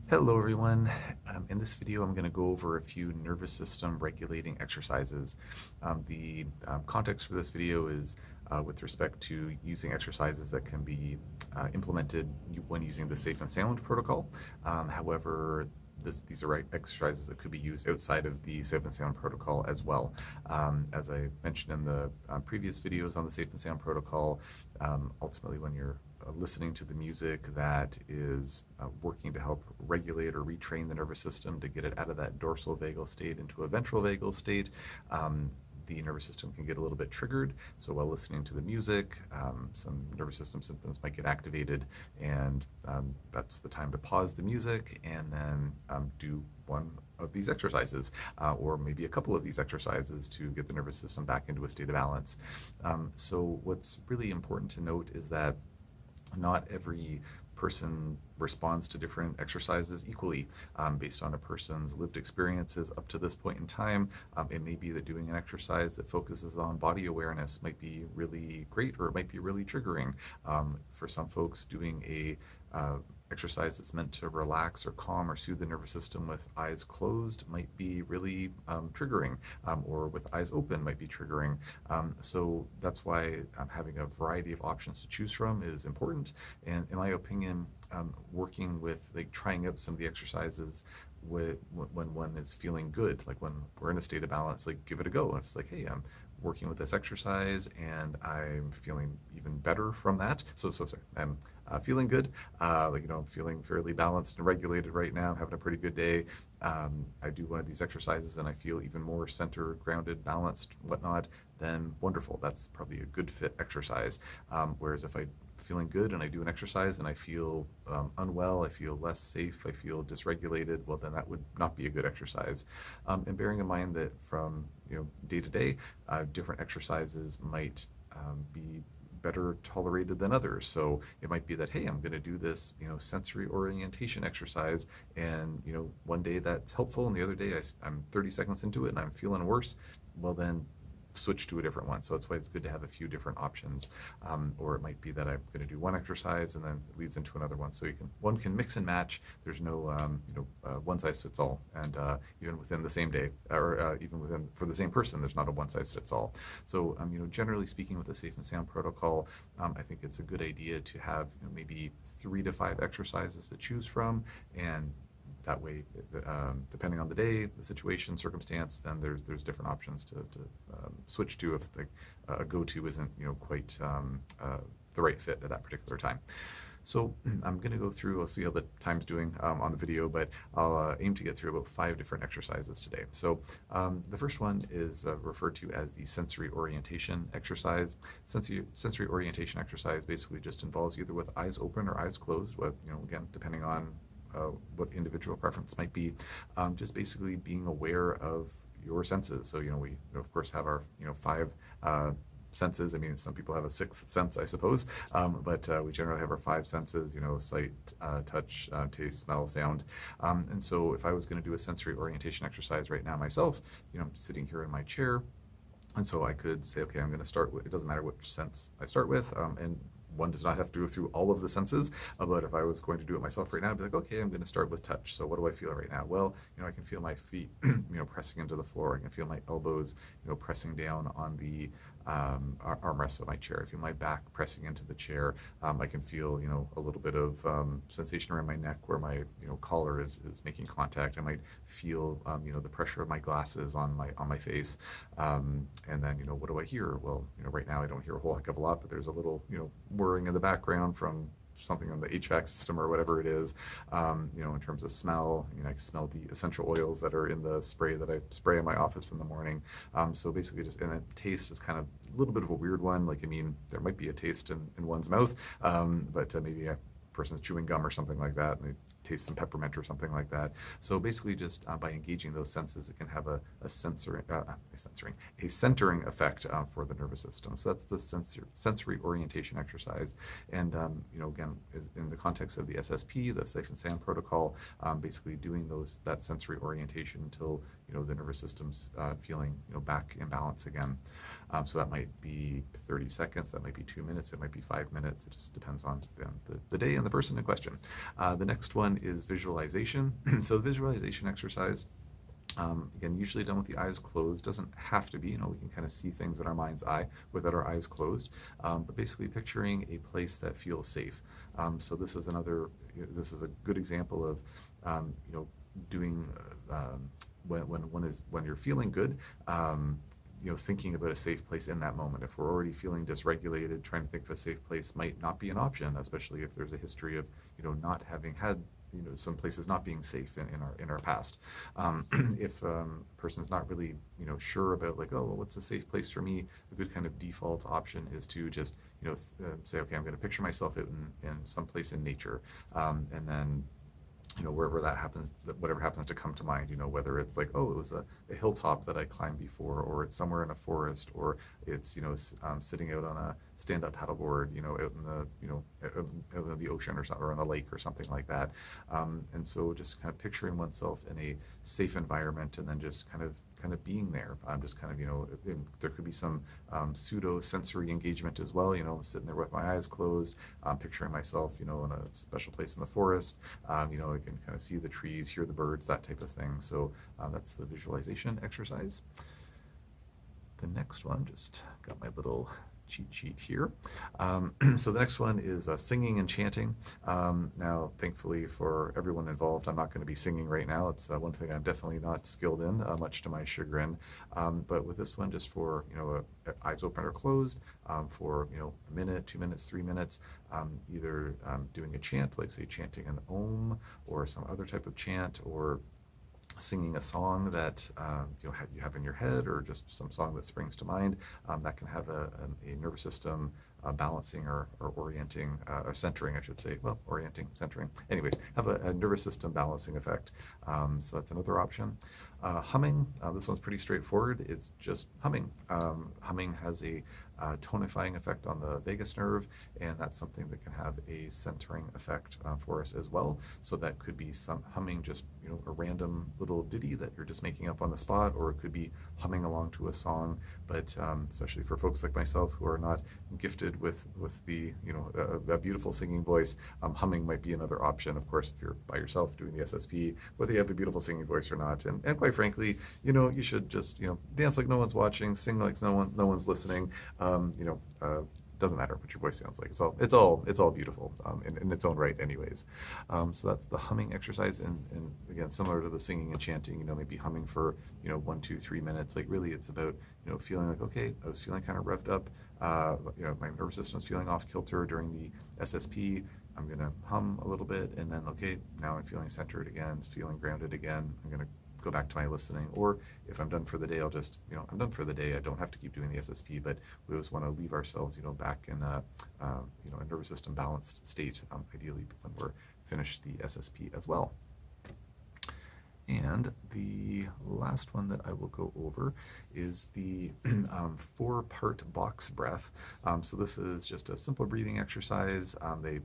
Hello everyone. In this video I'm going to go over a few nervous system regulating exercises. The context for this video is with respect to using exercises that can be implemented when using the Safe and Sound protocol. However, these are exercises that could be used outside of the Safe and Sound protocol as well. As I mentioned in the previous videos on the Safe and Sound protocol, ultimately when you're listening to the music that is working to help regulate or retrain the nervous system to get it out of that dorsal vagal state into a ventral vagal state, the nervous system can get a little bit triggered. So while listening to the music, some nervous system symptoms might get activated, and that's the time to pause the music and then do one of these exercises, or maybe a couple of these exercises to get the nervous system back into a state of balance. So what's really important to note is that not every person responds to different exercises equally based on a person's lived experiences up to this point in time. It may be that doing an exercise that focuses on body awareness might be really great, or it might be really triggering. For some folks, doing a exercise that's meant to relax or calm or soothe the nervous system with eyes closed might be really triggering, or with eyes open might be triggering. So that's why having a variety of options to choose from is important. And in my opinion, working with trying out some of the exercises when one is feeling good, like when we're in a state of balance, give it a go. And if it's like, hey, I'm working with this exercise and I'm feeling even better from that. Sorry, I'm feeling good, I'm feeling fairly balanced and regulated right now. I'm having a pretty good day. I do one of these exercises and I feel even more centered, grounded, balanced, whatnot, then wonderful. That's probably a good fit exercise. Whereas if I'm feeling good and I do an exercise and I feel unwell, I feel less safe, I feel dysregulated, well, then that would not be a good exercise. And bearing in mind that from day to day, different exercises might be better tolerated than others. So it might be that, hey, I'm going to do this, sensory orientation exercise, and one day that's helpful, and the other day I'm 30 seconds into it and I'm feeling worse. Well, then switch to a different one. So that's why it's good to have a few different options. Or it might be that I'm going to do one exercise and then it leads into another one. So one can mix and match. There's no one size fits all. And even within the same day, or even for the same person, there's not a one size fits all. So generally speaking, with the Safe and Sound protocol, I think it's a good idea to have maybe 3 to 5 exercises to choose from, and that way, depending on the day, the situation, circumstance, then there's different options to switch to if a go-to isn't quite the right fit at that particular time. So I'm going to go through, I'll see how the time's doing on the video, but I'll aim to get through about 5 different exercises today. So the first one is referred to as the sensory orientation exercise. Sensory orientation exercise basically just involves either with eyes open or eyes closed, again, depending on what the individual preference might be, just basically being aware of your senses. So, we of course have our, 5 senses. I mean, some people have a 6th sense, I suppose, but we generally have our 5 senses, sight, touch, taste, smell, sound. And so if I was going to do a sensory orientation exercise right now myself, I'm sitting here in my chair, and so I could say, okay, I'm going to start with, it doesn't matter which sense I start with, and one does not have to go through all of the senses, but if I was going to do it myself right now, I'd be like, okay, I'm going to start with touch. So what do I feel right now? Well, I can feel my feet, pressing into the floor. I can feel my elbows, pressing down on the armrests of my chair. I feel my back pressing into the chair. I can feel, a little bit of sensation around my neck where my, collar is making contact. I might feel, the pressure of my glasses on my face. And then, what do I hear? Well, right now I don't hear a whole heck of a lot, but there's a little, whirring in the background from something on the HVAC system or whatever it is. In terms of smell, I can smell the essential oils that are in the spray that I spray in my office in the morning. So basically and then taste is kind of a little bit of a weird one. There might be a taste in one's mouth, but maybe a person's chewing gum or something like that, and they taste some peppermint or something like that. So basically just by engaging those senses, it can have a centering effect for the nervous system. So that's the sensory orientation exercise. And again, is in the context of the SSP, the Safe and Sound protocol, basically doing that sensory orientation until the nervous system's feeling back in balance again. So that might be 30 seconds, that might be 2 minutes, it might be 5 minutes. It just depends on the day and the person in question. The next one is visualization. So the visualization exercise, again, usually done with the eyes closed. Doesn't have to be, we can kind of see things in our mind's eye without our eyes closed, but basically picturing a place that feels safe. So this is a good example of, doing, when you're feeling good, thinking about a safe place in that moment. If we're already feeling dysregulated, trying to think of a safe place might not be an option, especially if there's a history of, not having had, some places not being safe in our past. If a person's not really, sure about like, oh, well, what's a safe place for me? A good kind of default option is to just, say, okay, I'm going to picture myself out in some place in nature, and then wherever that happens, whatever happens to come to mind, whether it's like, oh, it was a hilltop that I climbed before, or it's somewhere in a forest, or it's, sitting out on a stand-up paddleboard, out in the, out in the ocean or on a lake or something like that. And so just kind of picturing oneself in a safe environment, and then just kind of being there. Just kind of, there could be some pseudo sensory engagement as well, sitting there with my eyes closed, picturing myself, in a special place in the forest. I can kind of see the trees, hear the birds, that type of thing. So that's the visualization exercise. The next one, just got my little cheat sheet here. So the next one is singing and chanting. Now, thankfully for everyone involved, I'm not going to be singing right now. It's one thing I'm definitely not skilled in, much to my chagrin. But with this one, just for, eyes open or closed, for, a minute, 2 minutes, 3 minutes, either doing a chant, like say chanting an Om or some other type of chant, or singing a song that you have in your head, or just some song that springs to mind, that can have a nervous system balancing or orienting, or centering, I should say. Well, orienting, centering. Anyways, have a nervous system balancing effect. So that's another option. Humming, this one's pretty straightforward. It's just humming. Humming has a tonifying effect on the vagus nerve, and that's something that can have a centering effect for us as well. So that could be some humming, just a random little ditty that you're just making up on the spot, or it could be humming along to a song. But especially for folks like myself who are not gifted with the a beautiful singing voice, humming might be another option. Of course, if you're by yourself doing the SSP, whether you have a beautiful singing voice or not, and quite frankly, you should just dance like no one's watching, sing like no one's listening. Doesn't matter what your voice sounds like. It's all beautiful in its own right, anyways. So that's the humming exercise, and again, similar to the singing and chanting. Maybe humming for 1, 2, 3 minutes. Like really, it's about feeling like, okay, I was feeling kind of revved up. My nervous system was feeling off kilter during the SSP. I'm gonna hum a little bit, and then okay, now I'm feeling centered again, feeling grounded again. I'm gonna go back to my listening, or if I'm done for the day, I'll just, I'm done for the day. I don't have to keep doing the SSP, but we always want to leave ourselves, back in a nervous system balanced state, ideally when we're finished the SSP as well. And the last one that I will go over is the 4-part box breath. So this is just a simple breathing exercise. They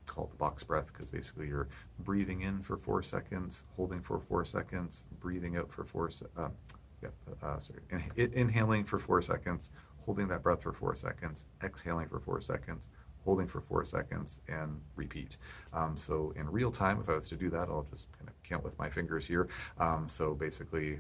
call it the box breath because basically you're breathing in for 4 seconds, holding for 4 seconds, breathing out for 4 inhaling for 4 seconds, holding that breath for 4 seconds, exhaling for 4 seconds, holding for 4 seconds, and repeat. So in real time, if I was to do that, I'll just kind of count with my fingers here. So basically,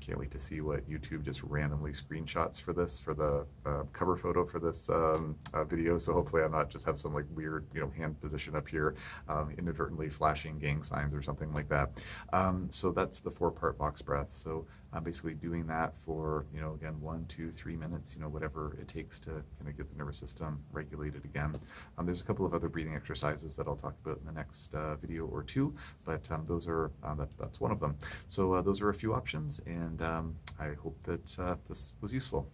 can't wait to see what YouTube just randomly screenshots for this, for the cover photo for this video. So hopefully I'm not just have some like weird, hand position up here, inadvertently flashing gang signs or something like that. So that's the 4-part box breath. So I'm basically doing that for, again, 1, 2, 3 minutes, whatever it takes to kind of get the nervous system regulated again. There's a couple of other breathing exercises that I'll talk about in the next video or two, but those are, that's one of them. So those are a few options, and I hope that this was useful.